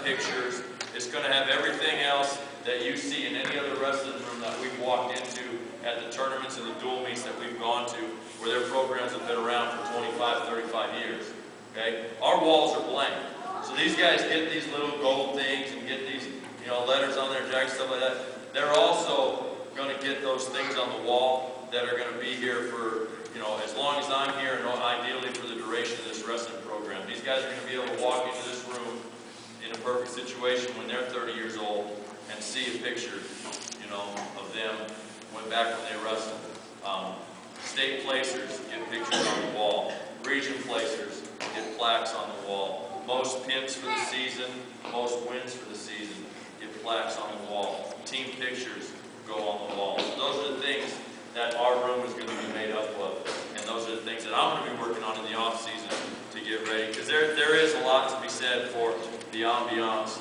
have pictures. It's going to have everything else that you see in any other wrestling room that we've walked into at the tournaments and the dual meets that we've gone to, where their programs have been around for 25, 35 years. Okay? Our walls are blank. So these guys get these little gold things and get these, letters on their jackets, stuff like that. They're also going to get those things on the wall that are going to be here for, as long as I'm here, and ideally for the duration of this wrestling program. These guys are going to be able to walk into this room in a perfect situation when they're 30 years old and see a picture, of them back when they wrestled. State placers get pictures on the wall. Region placers get plaques on the wall. Most pins for the season, most wins for the season get plaques on the wall. Team pictures go on the wall. So those are the things that our room is going to be made up of. And those are the things that I'm going to be working on in the off season to get ready. Because there is a lot to be said for the ambiance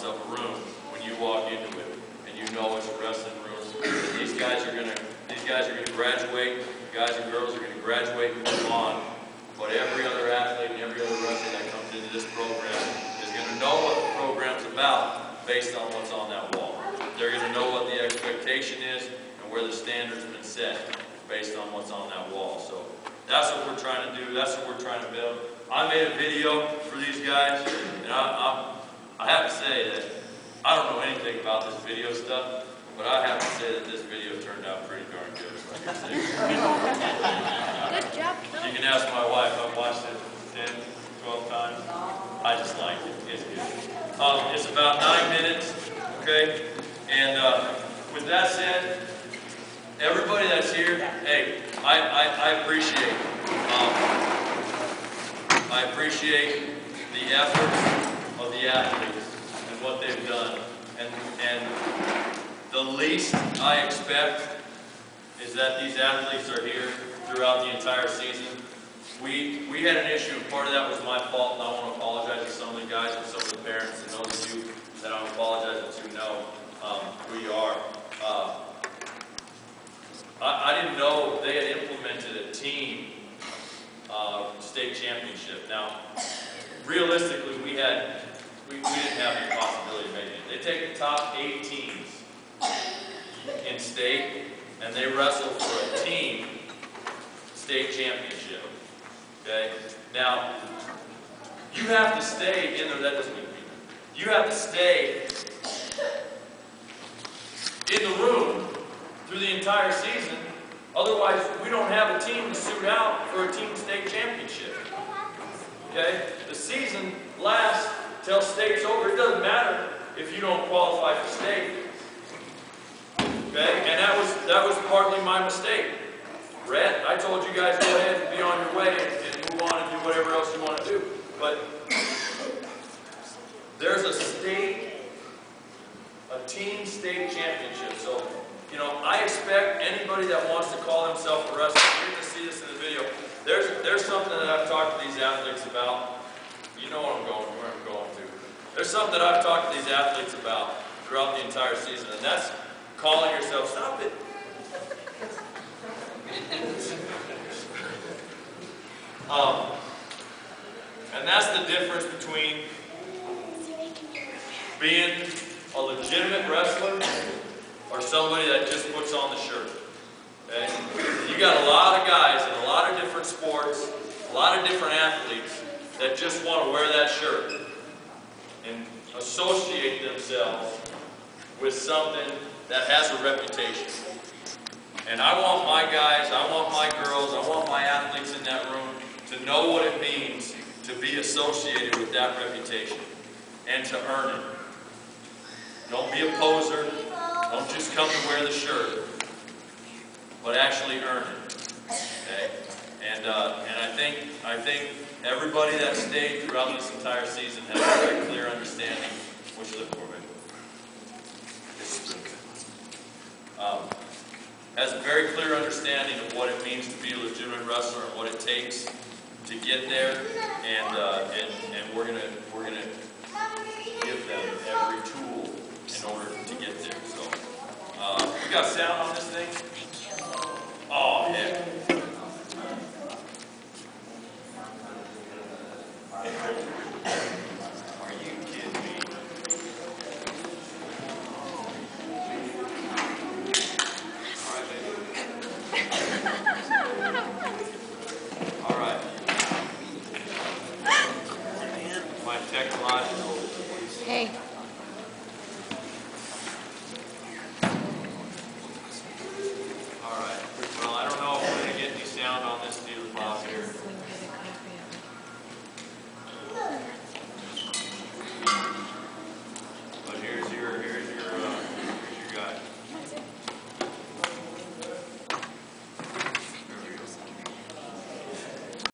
of a room when you walk into it and you know it's a wrestling room. And these guys are going to graduate. Guys and girls are going to graduate and move on. But every other athlete and every other wrestler that comes into this program is going to know what the program's about based on what's on that wall. They're going to know what the expectation is and where the standards have been set based on what's on that wall. So that's what we're trying to do. That's what we're trying to build. I made a video for these guys, and I have to say that I don't know anything about this video stuff, but I have to say that this video turned out pretty darn good. Good job. You can ask my wife. I've watched it 10, 12 times. I just like it. It's good. It's about 9 minutes, okay? And with that said, everybody that's here, hey, I appreciate I appreciate the efforts of the athletes and what they've done. And the least I expect is that these athletes are here throughout the entire season. We had an issue, and part of that was my fault, and I want to apologize to some of the guys and some of the parents and those of you that I'm apologizing to know who you are. I didn't know they had implemented a team state championship. Now, realistically, we didn't have any possibility of making it. They take the top 8 teams in state, and they wrestle for a team state championship. Okay? Now, you have to stay in there. That doesn't mean you have to stay in the room through the entire season. Otherwise, we don't have a team to suit out for a team state championship. Okay? The season lasts till state's over. It doesn't matter if you don't qualify for state. Okay? And that was partly my mistake. Rhett, I told you guys go ahead and be on your way and move on and do whatever else you want to do. But there's a team state championship. So, I expect anybody that wants to call himself a wrestler, you're going to see this in the video. There's something that I've talked to these athletes about. You know where I'm going to. There's something that I've talked to these athletes about throughout the entire season, and that's calling yourself, stop it. And that's the difference between being a legitimate wrestler or somebody that just puts on the shirt. Okay? You got a lot of guys in a lot of different sports, a lot of different athletes that just want to wear that shirt and associate themselves with something that has a reputation. And I want my guys, I want my girls, I want my athletes in that room to know what it means to be associated with that reputation and to earn it. Don't be a poser. Don't just come to wear the shirt, but actually earn it. Okay? And I think everybody that stayed throughout this entire season has a very clear understanding, which look for me. Has a very clear understanding of what it means to be a legitimate wrestler and what it takes to get there, and we're gonna give them every tool in order to get there. So we got sound on this thing.